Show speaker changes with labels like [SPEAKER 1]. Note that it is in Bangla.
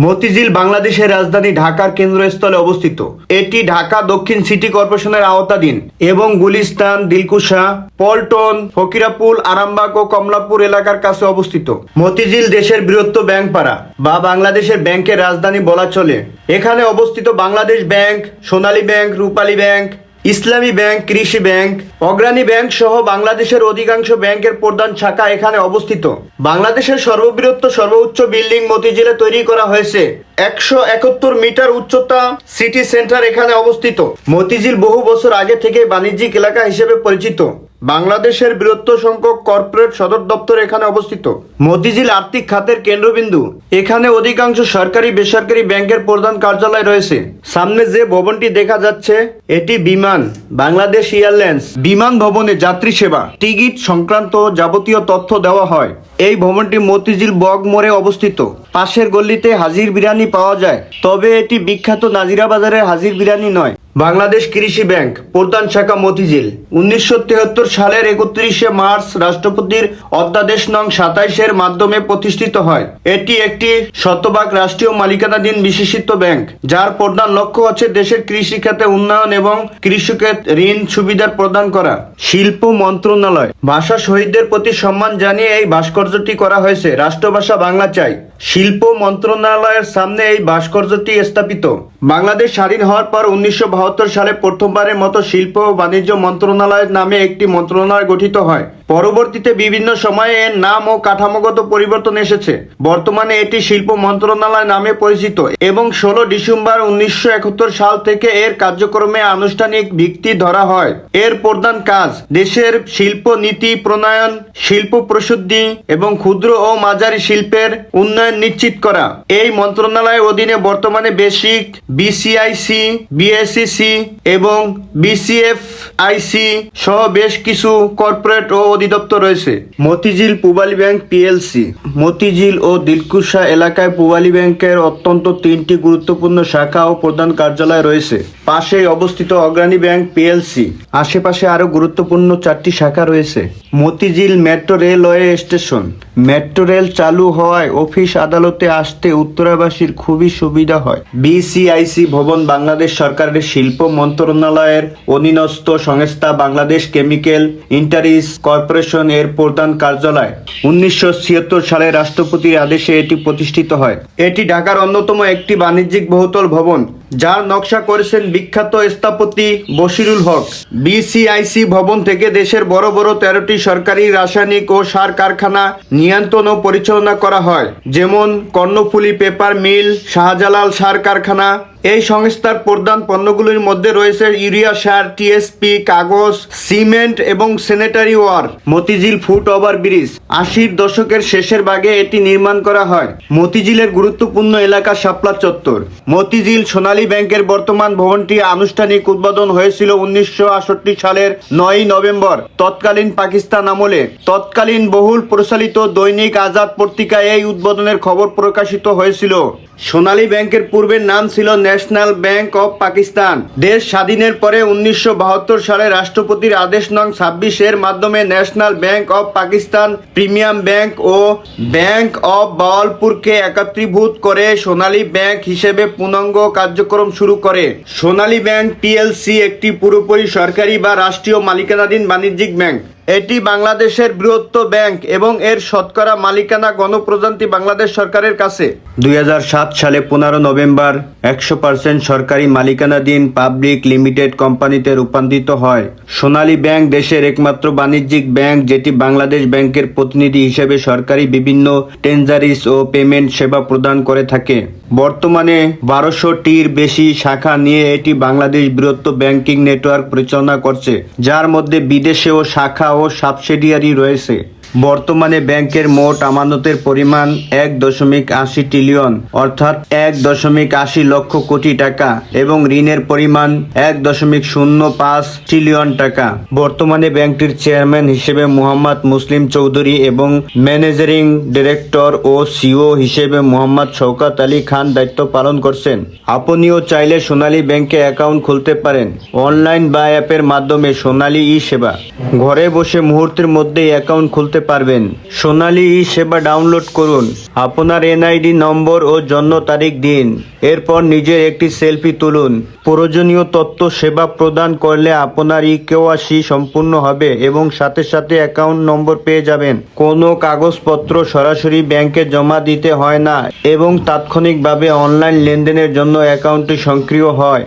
[SPEAKER 1] মতিঝিল বাংলাদেশের রাজধানী ঢাকার কেন্দ্রস্থলে অবস্থিত। এটি ঢাকা দক্ষিণ সিটি কর্পোরেশনের আওতাধীন এবং গুলিস্তান, দিলকুশা, পল্টন, ফকিরাপুল, আরামবাগ ও কমলাপুর এলাকার কাছে অবস্থিত। মতিঝিল দেশের বৃহত্তম ব্যাংকপাড়া বা বাংলাদেশের ব্যাংকের রাজধানী বলা চলে। এখানে অবস্থিত বাংলাদেশ ব্যাংক, সোনালী ব্যাংক, রূপালী ব্যাংক, ইসলামী ব্যাংক, কৃষি ব্যাংক, অগ্রণী ব্যাংক সহ বাংলাদেশের অধিকাংশ ব্যাংকের প্রধান শাখা এখানে অবস্থিত। বাংলাদেশের সর্ববৃহৎ সর্বোচ্চ বিল্ডিং মতিঝিলে তৈরি করা হয়েছে। 171 মিটার উচ্চতা সিটি সেন্টার এখানে অবস্থিত। মতিঝিল বহু বছর আগে থেকে বাণিজ্যিক এলাকা হিসেবে পরিচিত। বাংলাদেশের বৃহত্তম সংখ্যক কর্পোরেট সদর দপ্তর এখানে অবস্থিত। মতিঝিল আর্থিক খাতের কেন্দ্রবিন্দু। এখানে অধিকাংশ সরকারি বেসরকারি ব্যাংকের প্রধান কার্যালয় রয়েছে। সামনে যে ভবনটি দেখা যাচ্ছে এটি বিমান বাংলাদেশ এয়ারলাইন্স বিমান ভবনে যাত্রী সেবা, টিকিট সংক্রান্ত যাবতীয় তথ্য দেওয়া হয়। এই ভবনটি মতিঝিল বগ মোড়ে অবস্থিত। পাশের গল্লিতে হাজির বিরিয়ানি পাওয়া যায়, তবে এটি বিখ্যাত নাজিরা বাজারের হাজির বিরিয়ানি নয়। বাংলাদেশ কৃষি ব্যাংক প্রধান শাখা মতিঝিল। 1973 সালের 31শে মার্চ রাষ্ট্রপতির অধ্যাদেশ নং 27-এর মাধ্যমে প্রতিষ্ঠিত হয়। এটি একটি শতভাগ রাষ্ট্রীয় মালিকানাধীন বিশেষিত ব্যাংক, যার প্রধান লক্ষ্য হচ্ছে দেশের কৃষি খাতে উন্নয়ন এবং কৃষকের ঋণ সুবিধার প্রদান করা। শিল্প মন্ত্রণালয়। ভাষা শহীদদের প্রতি সম্মান জানিয়ে এই ভাস্কর্যটি করা হয়েছে। রাষ্ট্রভাষা বাংলা চাই। শিল্প মন্ত্রণালয়ের সামনে এই ভাস্কর্যটি স্থাপিত। বাংলাদেশ স্বাধীন হওয়ার পর 1972 সালে প্রথমবারের মতো শিল্প ও বাণিজ্য মন্ত্রণালয়ের নামে একটি মন্ত্রণালয় গঠিত হয়। পরবর্তীতে বিভিন্ন সময়ে এর নাম ও কাঠামোগত পরিবর্তন এসেছে। বর্তমানে এটি শিল্প মন্ত্রণালয় নামে পরিচিত এবং 16 ডিসেম্বর 1971 সাল থেকে এর কার্যক্রমে আনুষ্ঠানিক ভিত্তি ধরা হয়। এর প্রধান কাজ দেশের শিল্প নীতি প্রণয়ন, শিল্প প্রসিদ্ধি এবং ক্ষুদ্র ও মাঝারি শিল্পের উন্নয়ন নিশ্চিত করা। এই মন্ত্রণালয়ের অধীনে বর্তমানে বেসিক, বিসিআইসি, বিএসসিসি এবং বিসিএফআইসি সহ বেশ কিছু কর্পোরেট ও অধিদপ্তর রয়েছে। Motijheel Pubali bank PLC. মতিঝিল ও দিলকুশা এলাকায় পূবালী ব্যাংকের অত্যন্ত 3টি গুরুত্বপূর্ণ শাখা ও প্রধান কার্যালয় রয়েছে। পাশেই অবস্থিত অগ্রণী ব্যাংক পিএলসি। আশেপাশে আরো গুরুত্বপূর্ণ 4টি শাখা রয়েছে। Motijheel metro railway station. Metro rail চালু হওয়ায় অফিস আদালতে আসতে উত্তরাবাসীর খুবই সুবিধা হয়। বিসিআইসি ভবন বাংলাদেশ সরকারের শিল্প মন্ত্রণালয়ের অধীনস্থ সংস্থা বাংলাদেশ কেমিক্যাল ইন্ডাস্ট্রিজ কর্পোরেশন এর প্রধান কার্যালয়। 1976 সালে রাষ্ট্রপতির আদেশে এটি প্রতিষ্ঠিত হয়। এটি ঢাকার অন্যতম একটি বাণিজ্যিক বহুতল ভবন, যার নকশা করেছেন বিখ্যাত স্থপতি বশিরুল হক। বিসিআইসি ভবন থেকে দেশের বড় বড় 13টি সরকারি রাসায়নিক ও সার কারখানা নিয়ন্ত্রণ ও পরিচালনা করা হয়, যেমন কর্ণফুলী পেপার মিল, শাহজালাল সার কারখানা। এই সংস্থার প্রধান পণ্যগুলির মধ্যে রয়েছে ইউরিয়া সার, টিএসপি, কাগজ, সিমেন্ট এবং sanitary ware. Motijheel foot over bridge. 80-র দশকের শেষের ভাগে এটি নির্মাণ করা হয়। মতিঝিলের গুরুত্বপূর্ণ এলাকা শাপলা চত্বর। মতিঝিল সোনালী ব্যাংকের বর্তমান ভবনটি আনুষ্ঠানিক উদ্বোধন হয়েছিল 1968 সালের 9 নভেম্বর তৎকালীন পাকিস্তান আমলে। তৎকালীন বহুল প্রচালিত দৈনিক আজাদ পত্রিকায় এই উদ্বোধনের খবর প্রকাশিত হয়েছিল। সোনালী ব্যাংকের পূর্বের নাম ছিল ন্যাশনাল ব্যাংক অব পাকিস্তান। দেশ স্বাধীনের পরে 1972 সালে রাষ্ট্রপতির আদেশ নং 26-এর মাধ্যমে national bank of Pakistan, premium bank ও ব্যাংক অব বাওয়ালপুরকে একত্রীভূত করে সোনালী ব্যাংক হিসেবে পূর্ণাঙ্গ কার্যক্রম শুরু করে। সোনালী ব্যাংক পিএলসি একটি পুরোপুরি সরকারি বা রাষ্ট্রীয় মালিকানাধীন বাণিজ্যিক ব্যাংক। এটি বাংলাদেশের বৃহত্তম ব্যাংক এবং এর শতকরা মালিকানা গণপ্রজাতন্ত্রী বাংলাদেশ সরকারের কাছে। 2007 সালে 15 নভেম্বর 100% সরকারি মালিকানাধীন পাবলিক লিমিটেড কোম্পানিতে রূপান্তরিত হয়। সোনালী ব্যাংক দেশের একমাত্র বাণিজ্যিক ব্যাংক যেটি বাংলাদেশ ব্যাংকের প্রতিনিধি হিসেবে সরকারি বিভিন্ন টেন্ডারিস ও পেমেন্ট সেবা প্রদান করে থাকে। বর্তমানে 1200টির বেশি শাখা নিয়ে এটি বাংলাদেশ বৃহত্তম ব্যাংকিং নেটওয়ার্ক পরিচালনা করছে, যার মধ্যে বিদেশেও শাখা ও সাবসিডিয়ারি রয়েছে। বর্তমানে ব্যাংকের মোট আমানতের পরিমাণ 1.80 ট্রিলিয়ন অর্থাৎ 1.80 লক্ষ কোটি টাকা এবং ঋণের পরিমাণ 1.05 ট্রিলিয়ন টাকা। বর্তমানে ব্যাংকটির চেয়ারম্যান হিসেবে মোহাম্মদ মুসলিম চৌধুরী এবং ম্যানেজিং ডিরেক্টর ও সিও হিসেবে মোহাম্মদ শওকত আলী খান দায়িত্ব পালন করছেন। আপনিও চাইলে সোনালী ব্যাংকে অ্যাকাউন্ট খুলতে পারেন অনলাইন বা অ্যাপের মাধ্যমে। সোনালী ই সেবা। ঘরে বসে মুহূর্তের মধ্যেই অ্যাকাউন্ট খুলতে করতে পারবেন। সোনালী ই সেবা ডাউনলোড করুন। আপনার এনআইডি নম্বর ও জন্ম তারিখ দিন। এরপর নিজের একটি সেলফি তুলুন। প্রয়োজনীয় তথ্য সেবা প্রদান করলে আপনার ই-কেওয়াইসি সম্পূর্ণ হবে এবং সাথে সাথে অ্যাকাউন্ট নম্বর পেয়ে যাবেন। কোনো কাগজপত্র সরাসরি ব্যাংকে জমা দিতে হয় না এবং তাৎক্ষণিকভাবে অনলাইন লেনদেনের জন্য অ্যাকাউন্টটি সক্রিয় হয়।